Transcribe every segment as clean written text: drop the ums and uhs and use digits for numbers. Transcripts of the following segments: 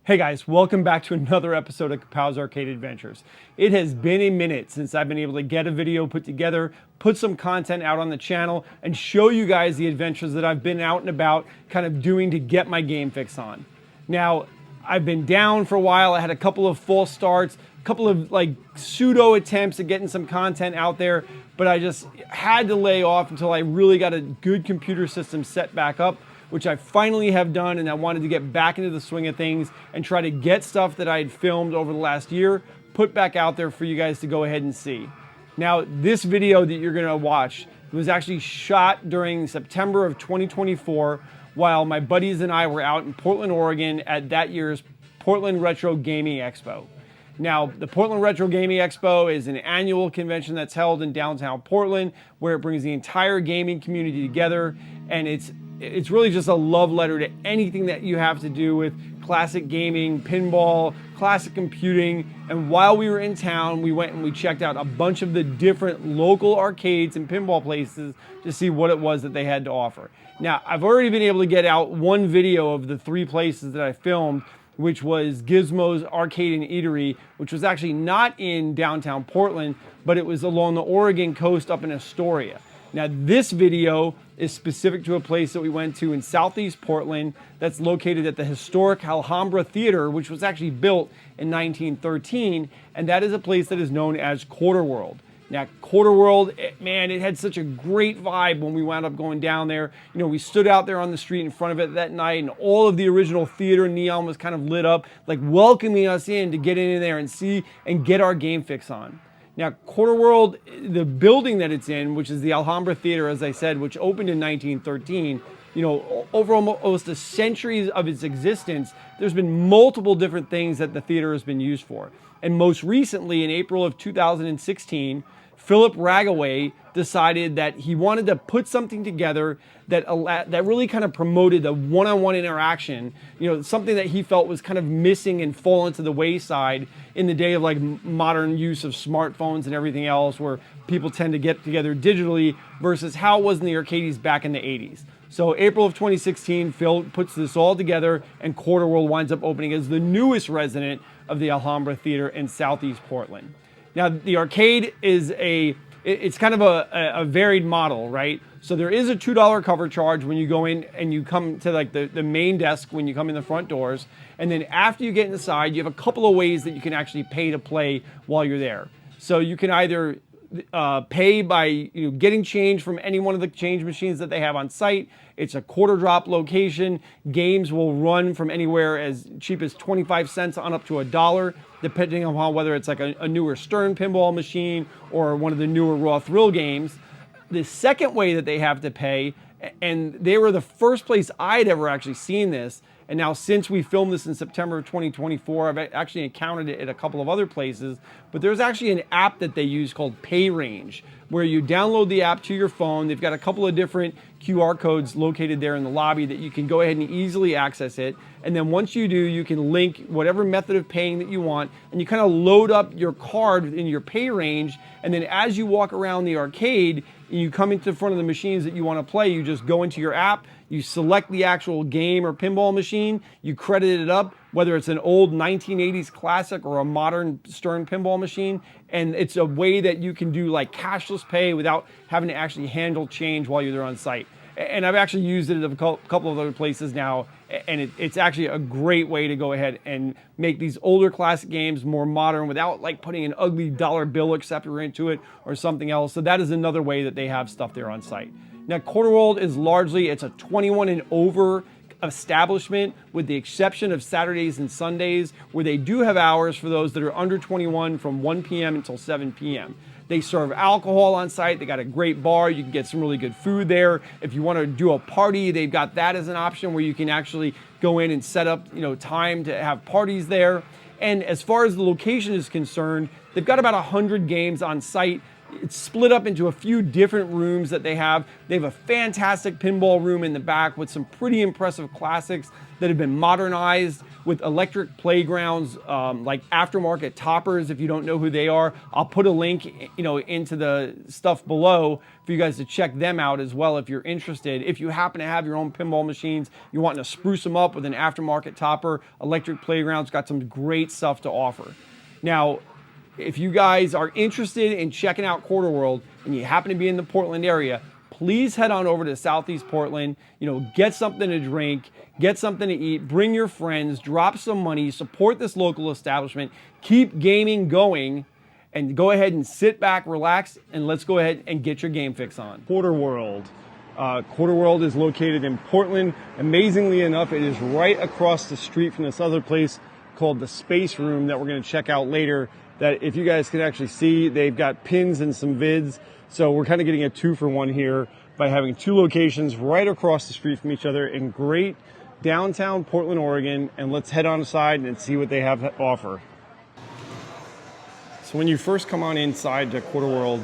Hey guys, welcome back to another episode of Kapows Arcade Adventures. It has been a minute since I've been able to get a video put together, put some content out on the channel, and show you guys the adventures that I've been out and about kind of doing to get my game fix on. Now, I've been down for a while. I had a couple of false starts, a couple of like pseudo attempts at getting some content out there, but I just had to lay off until I really got a good computer system set back up, which I finally have done, and I wanted to get back into the swing of things and try to get stuff that I had filmed over the last year put back out there for you guys to go ahead and see. Now, this video that you're gonna watch was actually shot during September of 2024 while my buddies and I were out in Portland, Oregon at that year's Portland Retro Gaming Expo. Now, the Portland Retro Gaming Expo is an annual convention that's held in downtown Portland where it brings the entire gaming community together, and it's really just a love letter to anything that you have to do with classic gaming, pinball, classic computing. And while we were in town, we went and we checked out a bunch of the different local arcades and pinball places to see what it was that they had to offer. Now, I've already been able to get out one video of the 3 places that I filmed, which was Gizmo's Arcade and Eatery, which was actually not in downtown Portland, but it was along the Oregon coast up in Astoria. Now, this video is specific to a place that we went to in southeast Portland that's located at the historic Alhambra Theater, which was actually built in 1913, and that is a place that is known as QuarterWorld. Now, QuarterWorld, man, it had such a great vibe when we wound up going down there. You know, we stood out there on the street in front of it that night, and all of the original theater neon was kind of lit up, like welcoming us in to get in there and see and get our game fix on. Now, QuarterWorld, the building that it's in, which is the Alhambra Theater, as I said, which opened in 1913, you know, over almost a century of its existence, there's been multiple different things that the theater has been used for. And most recently, in April of 2016, Philip Ragaway decided that he wanted to put something together that really kind of promoted a one-on-one interaction, you know, something that he felt was kind of missing and fallen to the wayside in the day of like modern use of smartphones and everything else, where people tend to get together digitally versus how it was in the arcades back in the 80s. So April of 2016, Phil puts this all together, and QuarterWorld winds up opening as the newest resident of the Alhambra Theater in southeast Portland. Now, the arcade is it's kind of a varied model, right? So there is a $2 cover charge when you go in and you come to like the main desk when you come in the front doors. And then after you get inside, you have a couple of ways that you can actually pay to play while you're there. So you can either pay by getting change from any one of the change machines that they have on site. It's a quarter drop location. Games will run from anywhere as cheap as 25 cents on up to $1, depending on whether it's like a newer Stern pinball machine or one of the newer Raw Thrill games. The second way that they have to pay, and they were the first place I'd ever actually seen this, and now since we filmed this in September of 2024, I've actually encountered it at a couple of other places, but there's actually an app that they use called Payrange, where you download the app to your phone. They've got a couple of different QR codes located there in the lobby that you can go ahead and easily access it. And then once you do, you can link whatever method of paying that you want, and you kind of load up your card in your Payrange. And then as you walk around the arcade and you come into front of the machines that you want to play, you just go into your app, you select the actual game or pinball machine, you credit it up, whether it's an old 1980s classic or a modern Stern pinball machine, and it's a way that you can do like cashless pay without having to actually handle change while you're there on site. And I've actually used it at a couple of other places now, and it's actually a great way to go ahead and make these older classic games more modern without like putting an ugly dollar bill acceptor into it or something else. So that is another way that they have stuff there on site. Now, QuarterWorld is largely, it's a 21 and over establishment, with the exception of Saturdays and Sundays, where they do have hours for those that are under 21 from 1 p.m. until 7 p.m. They serve alcohol on site. They got a great bar. You can get some really good food there. If you want to do a party, they've got that as an option where you can actually go in and set up, time to have parties there. And as far as the location is concerned, they've got about 100 games on site. It's split up into a few different rooms that they have. They have a fantastic pinball room in the back with some pretty impressive classics that have been modernized with electric playgrounds, like aftermarket toppers. If you don't know who they are, I'll put a link, into the stuff below for you guys to check them out as well if you're interested. If you happen to have your own pinball machines, you're wanting to spruce them up with an aftermarket topper, electric playgrounds got some great stuff to offer. Now, if you guys are interested in checking out QuarterWorld and you happen to be in the Portland area, please head on over to Southeast Portland, get something to drink, get something to eat, bring your friends, drop some money, support this local establishment, keep gaming going, and go ahead and sit back, relax, and let's go ahead and get your game fix on. QuarterWorld. QuarterWorld is located in Portland. Amazingly enough, it is right across the street from this other place called the Space Room that we're going to check out later, that if you guys can actually see, they've got pins and some vids. So we're kind of getting a 2-for-1 here by having 2 locations right across the street from each other in great downtown Portland, Oregon. And let's head on inside and see what they have to offer. So when you first come on inside to QuarterWorld,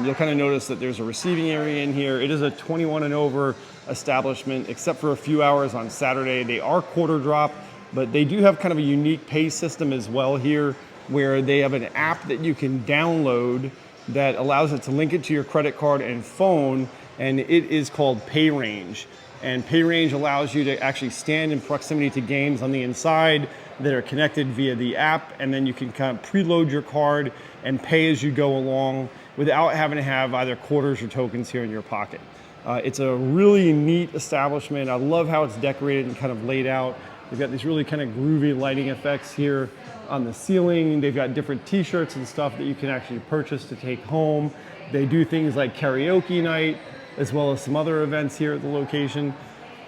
you'll kind of notice that there's a receiving area in here. It is a 21 and over establishment, except for a few hours on Saturday. They are quarter drop, but they do have kind of a unique pay system as well here, where they have an app that you can download that allows it to link it to your credit card and phone, and it is called Payrange. And Payrange allows you to actually stand in proximity to games on the inside that are connected via the app, and then you can kind of preload your card and pay as you go along without having to have either quarters or tokens here in your pocket. It's a really neat establishment. I love how it's decorated and kind of laid out. They've got these really kind of groovy lighting effects here on the ceiling. They've got different t-shirts and stuff that you can actually purchase to take home. They do things like karaoke night, as well as some other events here at the location.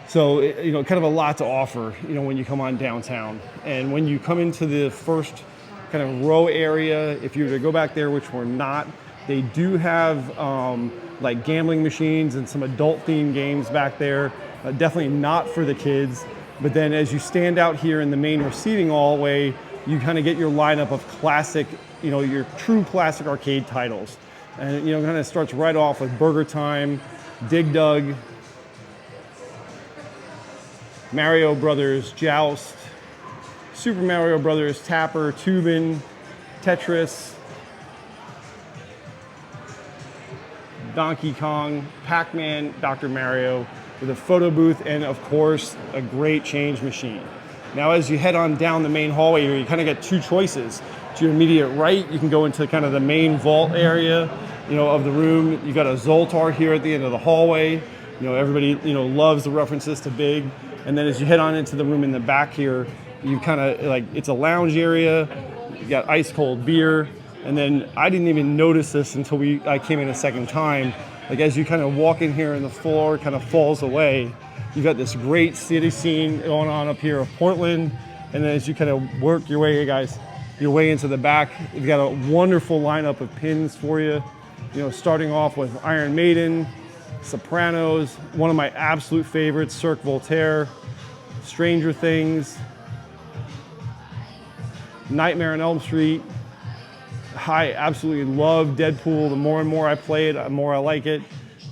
So, kind of a lot to offer, when you come on downtown. And when you come into the first kind of row area, if you were to go back there, which we're not, they do have like gambling machines and some adult themed games back there. Definitely not for the kids. But then as you stand out here in the main receiving hallway, you kind of get your lineup of classic, your true classic arcade titles. And, kind of starts right off with Burger Time, Dig Dug, Mario Brothers, Joust, Super Mario Brothers, Tapper, Tubin, Tetris, Donkey Kong, Pac-Man, Dr. Mario, with a photo booth, and of course, a great change machine. Now, as you head on down the main hallway here, you kind of get 2 choices. To your immediate right, you can go into kind of the main vault area, of the room. You got a Zoltar here at the end of the hallway. Everybody, loves the references to Big. And then as you head on into the room in the back here, you kind of it's a lounge area. You got ice cold beer. And then I didn't even notice this until I came in a second time. As you kind of walk in here and the floor kind of falls away, you've got this great city scene going on up here of Portland. And then as you kind of work your way, your way into the back, you've got a wonderful lineup of pins for you. Starting off with Iron Maiden, Sopranos, one of my absolute favorites, Cirque Voltaire, Stranger Things, Nightmare on Elm Street. I absolutely love Deadpool. The more and more I play it, the more I like it.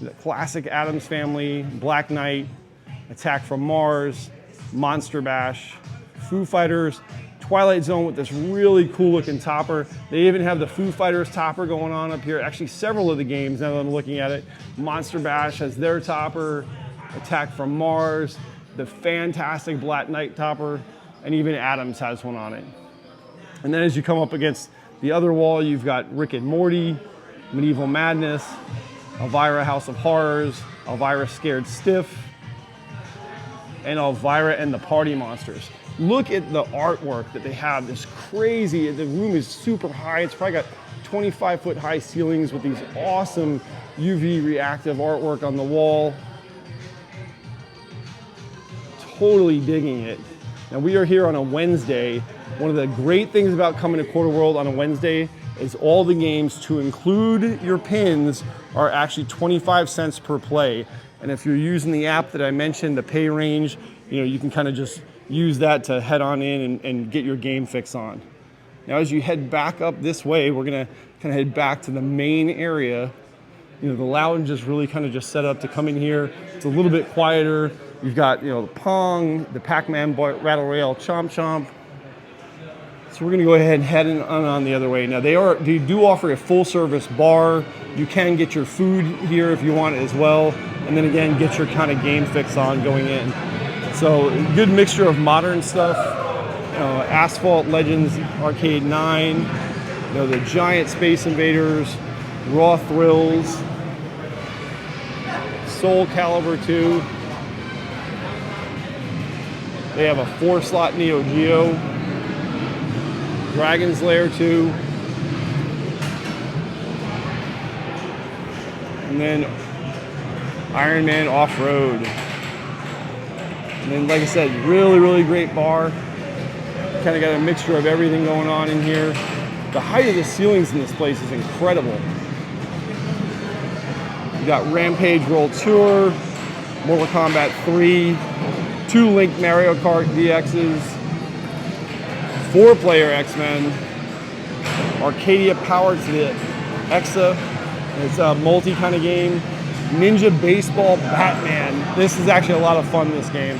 The classic Addams Family, Black Knight, Attack from Mars, Monster Bash, Foo Fighters, Twilight Zone with this really cool looking topper. They even have the Foo Fighters topper going on up here. Actually, several of the games, now that I'm looking at it. Monster Bash has their topper, Attack from Mars, the fantastic Black Knight topper, and even Addams has one on it. And then as you come up against the other wall, you've got Rick and Morty, Medieval Madness, Elvira House of Horrors, Elvira Scared Stiff, and Elvira and the Party Monsters. Look at the artwork that they have. This crazy, the room is super high. It's probably got 25-foot high ceilings with these awesome UV reactive artwork on the wall. Totally digging it. Now we are here on a Wednesday. One of the great things about coming to QuarterWorld on a Wednesday is all the games, to include your pins, are actually 25 cents per play. And if you're using the app that I mentioned, the Payrange, you can kind of just use that to head on in and get your game fix on. Now, as you head back up this way, we're gonna kind of head back to the main area. The lounge is really kind of just set up to come in here. It's a little bit quieter. You've got, you know, the Pong, the Pac-Man, Rattle Rail, Chomp Chomp. So we're gonna go ahead and head on the other way. Now they do offer a full service bar. You can get your food here if you want it as well. And then again, get your kind of game fix on going in. So good mixture of modern stuff. You know, Asphalt Legends Arcade 9, you know, the giant Space Invaders, Raw Thrills, Soul Calibur 2. They have a 4-slot Neo Geo, Dragon's Lair 2, and then Iron Man Off-Road. And then, like I said, really, really great bar. Kind of got a mixture of everything going on in here. The height of the ceilings in this place is incredible. You got Rampage World Tour, Mortal Kombat 3, 2 Link Mario Kart DXs, 4-player X-Men, Arcadia Power to the EXA. It's a multi kind of game. Ninja Baseball Batman. This is actually a lot of fun, this game.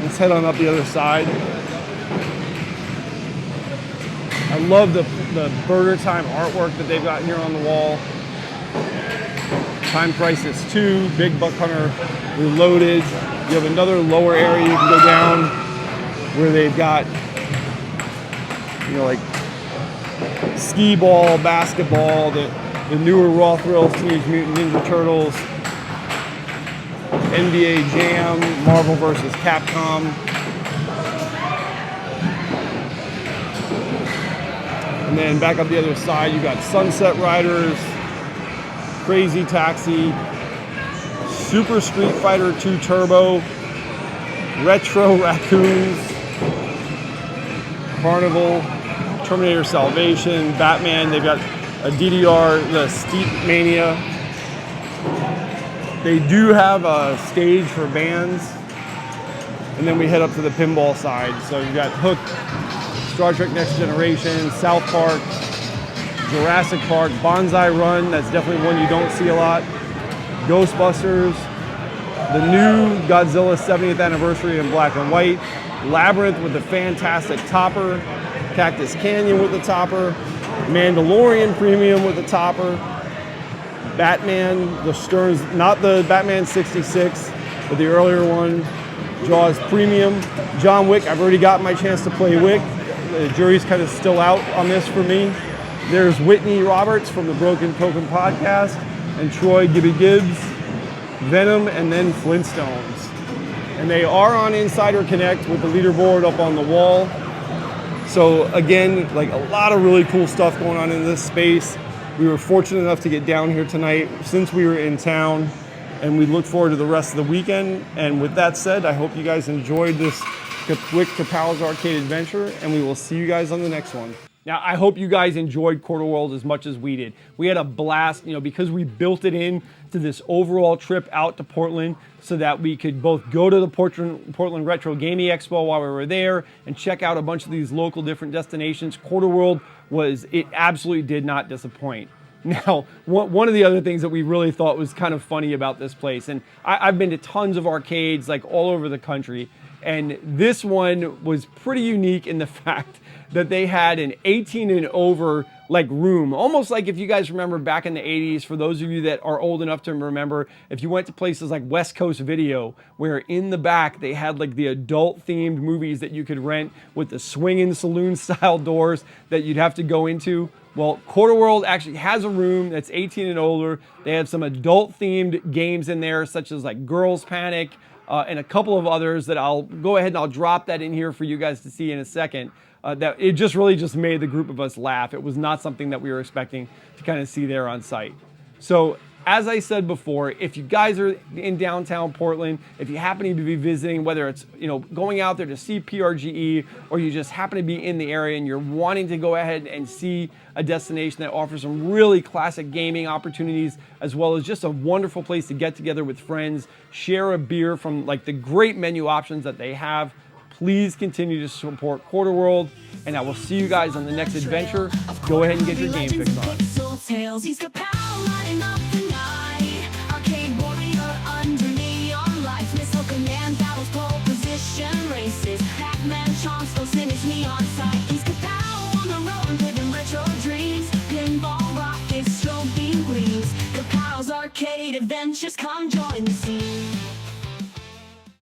Let's head on up the other side. I love the Burger Time artwork that they've got here on the wall. Time Crisis 2, Big Buck Hunter Reloaded. You have another lower area you can go down where they've got, you know, like skee ball, basketball, the newer Raw Thrills, Teenage Mutant Ninja Turtles, NBA Jam, Marvel vs. Capcom. And then back up the other side, you got Sunset Riders, Crazy Taxi, Super Street Fighter 2 Turbo, Retro Raccoons, Carnival, Terminator Salvation, Batman. They've got a DDR, the Steep Mania. They do have a stage for bands. And then we head up to the pinball side. So you've got Hook, Star Trek Next Generation, South Park, Jurassic Park, Bonsai Run. That's definitely one you don't see a lot. Ghostbusters, the new Godzilla 70th anniversary in black and white, Labyrinth with the fantastic topper, Cactus Canyon with the topper, Mandalorian Premium with the topper, Batman, the Stearns, not the Batman 66, but the earlier one, Jaws Premium, John Wick. I've already got my chance to play Wick. The jury's kind of still out on this for me. There's Whitney Roberts from the Broken Token podcast, and Troy Gibby Gibbs, Venom, and then Flintstones. And they are on Insider Connect with the leaderboard up on the wall. So again, like a lot of really cool stuff going on in this space. We were fortunate enough to get down here tonight since we were in town, and we look forward to the rest of the weekend. And with that said, I hope you guys enjoyed this quick Kapows Arcade Adventure, and we will see you guys on the next one. Now, I hope you guys enjoyed QuarterWorld as much as we did. We had a blast, you know, because we built it in to this overall trip out to Portland so that we could both go to the Portland Retro Gaming Expo while we were there and check out a bunch of these local different destinations. QuarterWorld it absolutely did not disappoint. Now, one of the other things that we really thought was kind of funny about this place, and I've been to tons of arcades like all over the country, and this one was pretty unique in the fact that they had an 18 and over like room, almost like if you guys remember back in the 80s, for those of you that are old enough to remember, if you went to places like West Coast Video, where in the back they had like the adult themed movies that you could rent with the swinging saloon style doors that you'd have to go into. Well, QuarterWorld actually has a room that's 18 and older. They have some adult themed games in there, such as like Girls Panic, and a couple of others that I'll go ahead and I'll drop that in here for you guys to see in a second. That it just really made the group of us laugh. It was not something that we were expecting to kind of see there on site. So as I said before, if you guys are in downtown Portland, if you happen to be visiting, whether it's, you know, going out there to see PRGE, or you just happen to be in the area and you're wanting to go ahead and see a destination that offers some really classic gaming opportunities, as well as just a wonderful place to get together with friends, share a beer from like the great menu options that they have, please continue to support QuarterWorld, and I will see you guys on the next adventure. Go ahead and get your game fix on. action races, Pac-Man chomps, those cynics neon sight. He's Kapow on the road, living retro dreams. Pinball rockets, strobing gleams. Kapows Arcade Adventures, come join the scene.